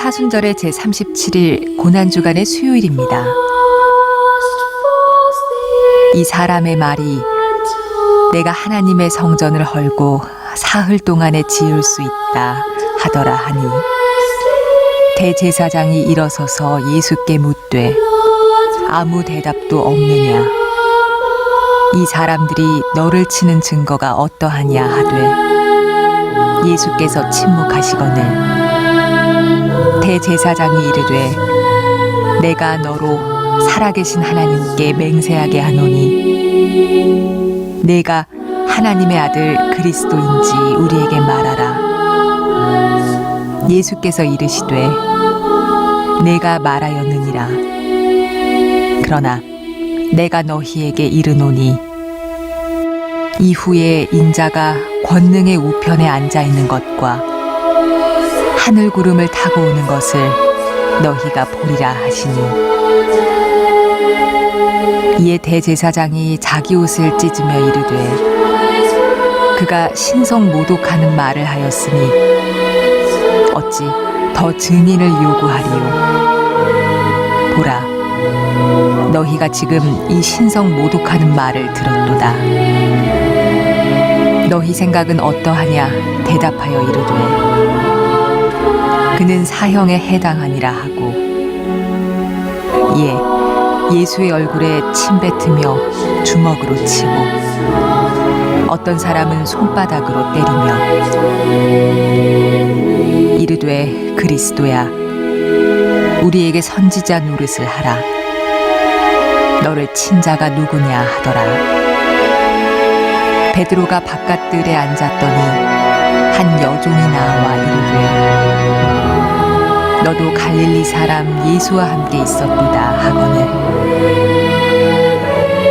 사순절의 제37일 고난주간의 수요일입니다. 이 사람의 말이 내가 하나님의 성전을 헐고 사흘 동안에 지을 수 있다 하더라 하니 대제사장이 일어서서 예수께 묻되 아무 대답도 없느냐. 이 사람들이 너를 치는 증거가 어떠하냐 하되 예수께서 침묵하시거늘 대제사장이 이르되 내가 너로 살아계신 하나님께 맹세하게 하노니 내가 하나님의 아들 그리스도인지 우리에게 말하라. 예수께서 이르시되 내가 말하였느니라. 그러나 내가 너희에게 이르노니 이후에 인자가 권능의 우편에 앉아 있는 것과 하늘 구름을 타고 오는 것을 너희가 보리라 하시니 이에 대제사장이 자기 옷을 찢으며 이르되 그가 신성 모독하는 말을 하였으니 어찌 더 증인을 요구하리요. 보라, 너희가 지금 이 신성 모독하는 말을 들었도다. 너희 생각은 어떠하냐 대답하여 이르되 그는 사형에 해당하니라 하고 이에 예수의 얼굴에 침 뱉으며 주먹으로 치고 어떤 사람은 손바닥으로 때리며 이르되 그리스도야 우리에게 선지자 노릇을 하라. 너를 친 자가 누구냐 하더라. 베드로가 바깥들에 앉았더니 한 여종이 나와 이르되 너도 갈릴리 사람 예수와 함께 있었도다 하거늘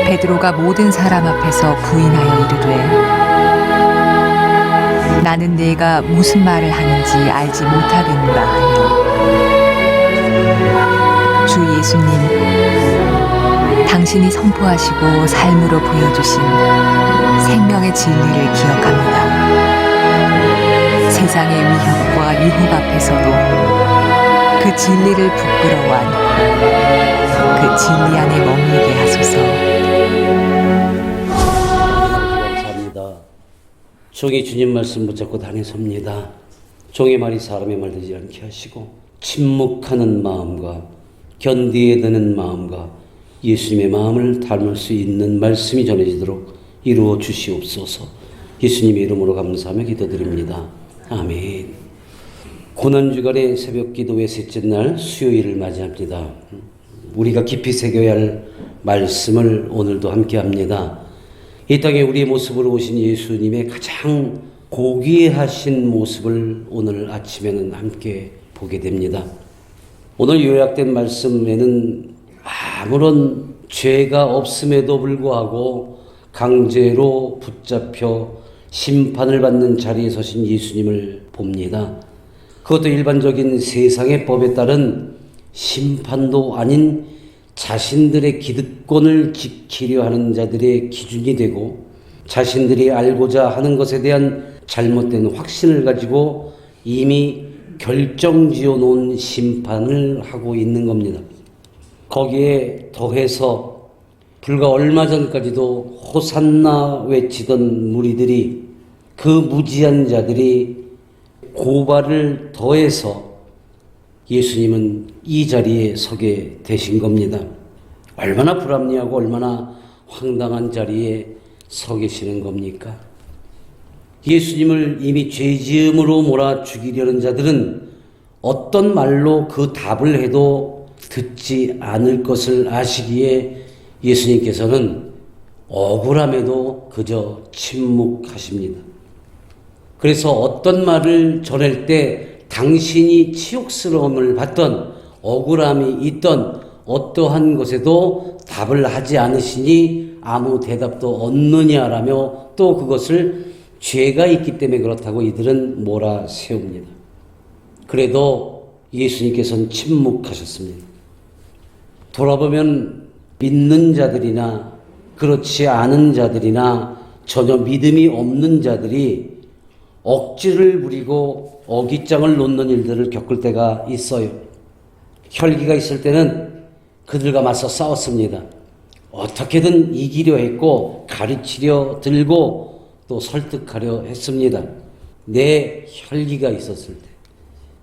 베드로가 모든 사람 앞에서 부인하여 이르되 나는 네가 무슨 말을 하는지 알지 못하겠노라 하며 주 예수님 당신이 선포하시고 삶으로 보여주신 생명의 진리를 기억합니다. 세상의 위협과 유혹 앞에서도 그 진리를 부끄러워하는 그 진리 안에 머물게 하소서. 감사합니다. 종이 주님 말씀 붙잡고 다니섭니다. 종의 말이 사람의 말 되지 않게 하시고 침묵하는 마음과 견디에 드는 마음과 예수님의 마음을 닮을 수 있는 말씀이 전해지도록 이루어 주시옵소서. 예수님의 이름으로 감사하며 기도드립니다. 아멘. 고난주간의 새벽 기도의 셋째 날 수요일을 맞이합니다. 우리가 깊이 새겨야 할 말씀을 오늘도 함께합니다. 이 땅에 우리의 모습으로 오신 예수님의 가장 고귀하신 모습을 오늘 아침에는 함께 보게 됩니다. 오늘 요약된 말씀에는 아무런 죄가 없음에도 불구하고 강제로 붙잡혀 심판을 받는 자리에 서신 예수님을 봅니다. 그것도 일반적인 세상의 법에 따른 심판도 아닌 자신들의 기득권을 지키려 하는 자들의 기준이 되고 자신들이 알고자 하는 것에 대한 잘못된 확신을 가지고 이미 결정지어 놓은 심판을 하고 있는 겁니다. 거기에 더해서 불과 얼마 전까지도 호산나 외치던 무리들이 그 무지한 자들이 고발을 더해서 예수님은 이 자리에 서게 되신 겁니다. 얼마나 불합리하고 얼마나 황당한 자리에 서 계시는 겁니까? 예수님을 이미 죄지음으로 몰아 죽이려는 자들은 어떤 말로 그 답을 해도 듣지 않을 것을 아시기에 예수님께서는 억울함에도 그저 침묵하십니다. 그래서 어떤 말을 전할 때 당신이 치욕스러움을 받던 억울함이 있던 어떠한 것에도 답을 하지 않으시니 아무 대답도 없느냐라며 또 그것을 죄가 있기 때문에 그렇다고 이들은 몰아세웁니다. 그래도 예수님께서는 침묵하셨습니다. 돌아보면 믿는 자들이나 그렇지 않은 자들이나 전혀 믿음이 없는 자들이 억지를 부리고 어깃장을 놓는 일들을 겪을 때가 있어요. 혈기가 있을 때는 그들과 맞서 싸웠습니다. 어떻게든 이기려 했고 가르치려 들고 또 설득하려 했습니다. 내 혈기가 있었을 때.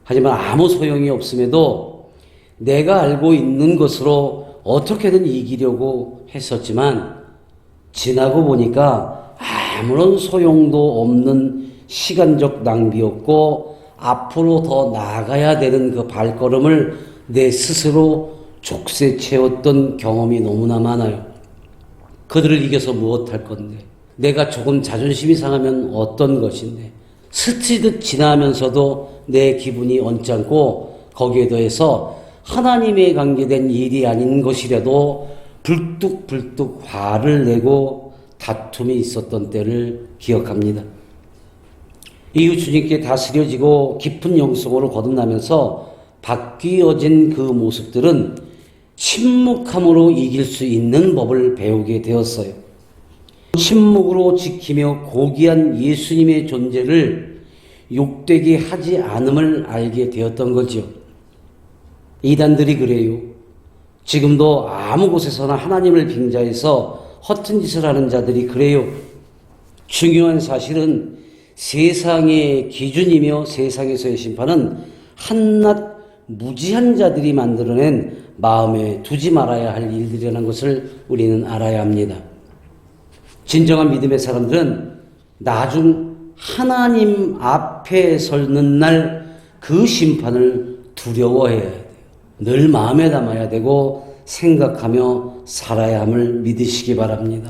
하지만 아무 소용이 없음에도 내가 알고 있는 것으로 어떻게든 이기려고 했었지만 지나고 보니까 아무런 소용도 없는 시간적 낭비였고 앞으로 더 나아가야 되는 그 발걸음을 내 스스로 족쇄 채웠던 경험이 너무나 많아요. 그들을 이겨서 무엇할 건데, 내가 조금 자존심이 상하면 어떤 것인데, 스치듯 지나면서도 내 기분이 언짢고 거기에 더해서 하나님에 관계된 일이 아닌 것이라도 불뚝불뚝 화를 내고 다툼이 있었던 때를 기억합니다. 이후 주님께 다스려지고 깊은 영성으로 거듭나면서 바뀌어진 그 모습들은 침묵함으로 이길 수 있는 법을 배우게 되었어요. 침묵으로 지키며 고귀한 예수님의 존재를 욕되게 하지 않음을 알게 되었던 거지요. 이단들이 그래요. 지금도 아무 곳에서나 하나님을 빙자해서 허튼 짓을 하는 자들이 그래요. 중요한 사실은 세상의 기준이며 세상에서의 심판은 한낱 무지한 자들이 만들어낸 마음에 두지 말아야 할 일들이라는 것을 우리는 알아야 합니다. 진정한 믿음의 사람들은 나중 하나님 앞에 서는 날 그 심판을 두려워해야 돼요. 늘 마음에 담아야 되고 생각하며 살아야 함을 믿으시기 바랍니다.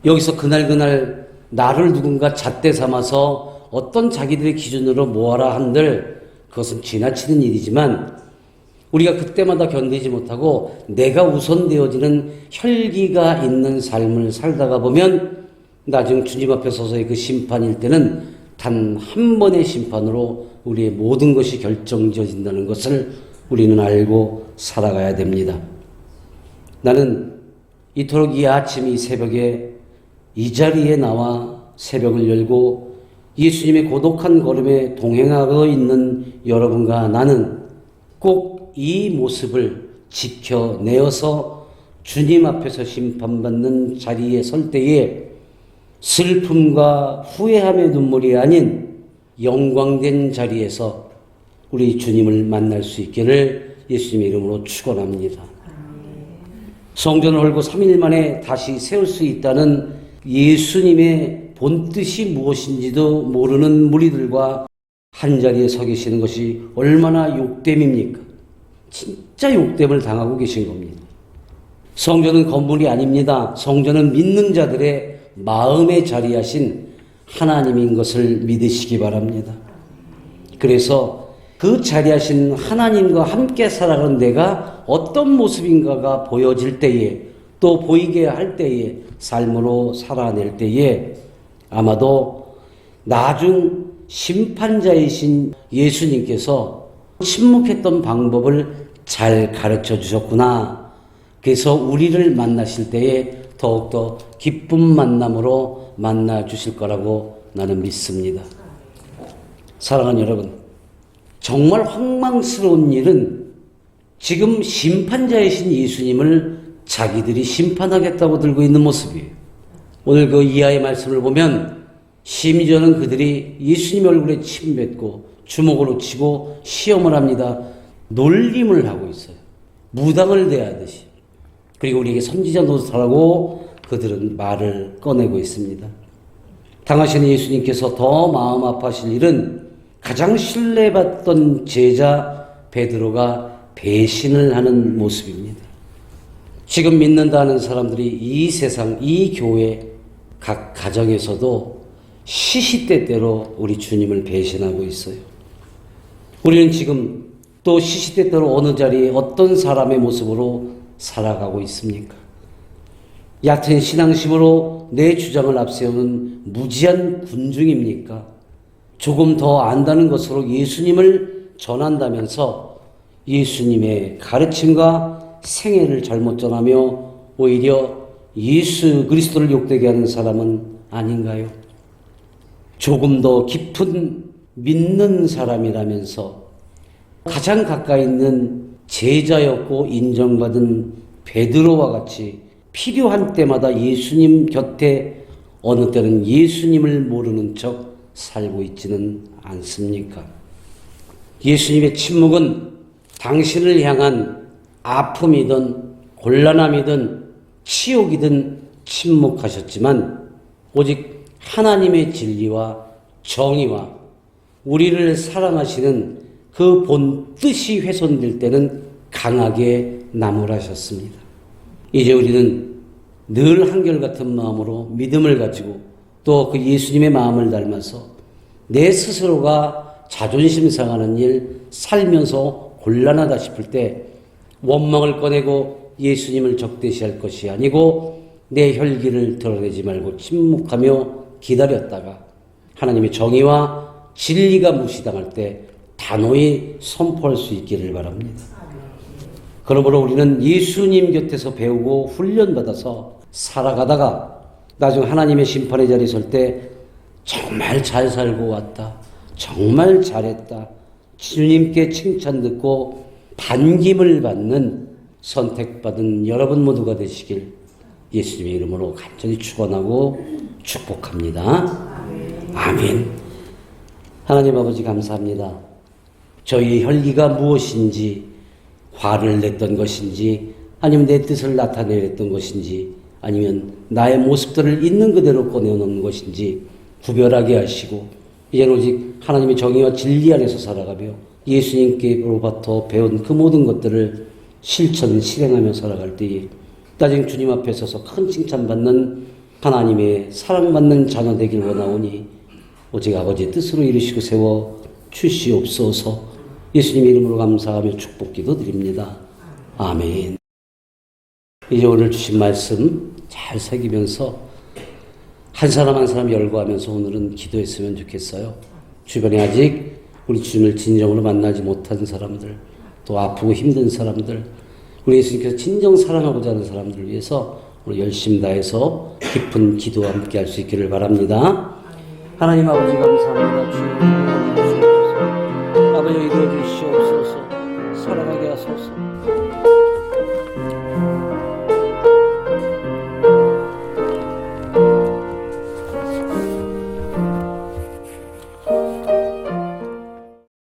여기서 그날 나를 누군가 잣대 삼아서 어떤 자기들의 기준으로 모아라 한들 그것은 지나치는 일이지만 우리가 그때마다 견디지 못하고 내가 우선되어지는 혈기가 있는 삶을 살다가 보면 나중 주님 앞에 서서의 그 심판일 때는 단 한 번의 심판으로 우리의 모든 것이 결정지어진다는 것을 우리는 알고 살아가야 됩니다. 나는 이토록 이 아침 이 새벽에 이 자리에 나와 새벽을 열고 예수님의 고독한 걸음에 동행하고 있는 여러분과 나는 꼭 이 모습을 지켜내어서 주님 앞에서 심판받는 자리에 설 때에 슬픔과 후회함의 눈물이 아닌 영광된 자리에서 우리 주님을 만날 수 있기를 예수님의 이름으로 축원합니다. 성전을 헐고 3일 만에 다시 세울 수 있다는 예수님의 본뜻이 무엇인지도 모르는 무리들과 한자리에 서 계시는 것이 얼마나 욕됨입니까? 진짜 욕됨을 당하고 계신 겁니다. 성전은 건물이 아닙니다. 성전은 믿는 자들의 마음에 자리하신 하나님인 것을 믿으시기 바랍니다. 그래서 그 자리하신 하나님과 함께 살아가는 내가 어떤 모습인가가 보여질 때에 또 보이게 할 때에 삶으로 살아낼 때에 아마도 나중 심판자이신 예수님께서 침묵했던 방법을 잘 가르쳐 주셨구나. 그래서 우리를 만나실 때에 더욱더 기쁜 만남으로 만나 주실 거라고 나는 믿습니다. 사랑하는 여러분, 정말 황망스러운 일은 지금 심판자이신 예수님을 자기들이 심판하겠다고 들고 있는 모습이에요. 오늘 그 이하의 말씀을 보면 심지어는 그들이 예수님 얼굴에 침 뱉고 주먹으로 치고 시험을 합니다. 놀림을 하고 있어요. 무당을 대하듯이. 그리고 우리에게 선지자 노릇하라고 그들은 말을 꺼내고 있습니다. 당하시는 예수님께서 더 마음 아파하실 일은 가장 신뢰받던 제자 베드로가 배신을 하는 모습입니다. 지금 믿는다 하는 사람들이 이 세상, 이 교회 각 가정에서도 시시때때로 우리 주님을 배신하고 있어요. 우리는 지금 또 시시때때로 어느 자리에 어떤 사람의 모습으로 살아가고 있습니까? 얕은 신앙심으로 내 주장을 앞세우는 무지한 군중입니까? 조금 더 안다는 것으로 예수님을 전한다면서 예수님의 가르침과 생애를 잘못 전하며 오히려 예수 그리스도를 욕되게 하는 사람은 아닌가요? 조금 더 깊은 믿는 사람이라면서 가장 가까이 있는 제자였고 인정받은 베드로와 같이 필요한 때마다 예수님 곁에 어느 때는 예수님을 모르는 척 살고 있지는 않습니까? 예수님의 침묵은 당신을 향한 아픔이든 곤란함이든 치욕이든 침묵하셨지만 오직 하나님의 진리와 정의와 우리를 사랑하시는 그 본 뜻이 훼손될 때는 강하게 나무라셨습니다. 이제 우리는 늘 한결같은 마음으로 믿음을 가지고 또 그 예수님의 마음을 닮아서 내 스스로가 자존심 상하는 일, 살면서 곤란하다 싶을 때 원망을 꺼내고 예수님을 적대시할 것이 아니고 내 혈기를 드러내지 말고 침묵하며 기다렸다가 하나님의 정의와 진리가 무시당할 때 단호히 선포할 수 있기를 바랍니다. 그러므로 우리는 예수님 곁에서 배우고 훈련받아서 살아가다가 나중 하나님의 심판의 자리에 설 때 정말 잘 살고 왔다, 정말 잘했다, 주님께 칭찬 듣고 반김을 받는 선택받은 여러분 모두가 되시길 예수님의 이름으로 간절히 축원하고 축복합니다. 아멘. 하나님 아버지 감사합니다. 저희의 혈기가 무엇인지, 화를 냈던 것인지, 아니면 내 뜻을 나타내렸던 것인지, 아니면 나의 모습들을 있는 그대로 꺼내놓는 것인지 구별하게 하시고 이제는 오직 하나님의 정의와 진리 안에서 살아가며 예수님께로부터 배운 그 모든 것들을 실행하며 살아갈 때에 나중 주님 앞에 서서 큰 칭찬받는 하나님의 사랑받는 자녀 되길 원하오니 오직 아버지의 뜻으로 이루시고 세워 주시옵소서. 예수님 이름으로 감사하며 축복 기도 드립니다. 아멘. 이제 오늘 주신 말씀 잘 새기면서 한 사람 한 사람 열거하면서 오늘은 기도했으면 좋겠어요. 주변에 아직 우리 주님을 진정으로 만나지 못한 사람들, 또 아프고 힘든 사람들, 우리 예수님께서 진정 사랑하고자 하는 사람들을 위해서 오늘 열심 다해서 깊은 기도와 함께 할 수 있기를 바랍니다. 하나님 아버지 감사합니다. 주님 주시옵소서. 아버지 이루어 주시옵소서. 사랑하게 하소서.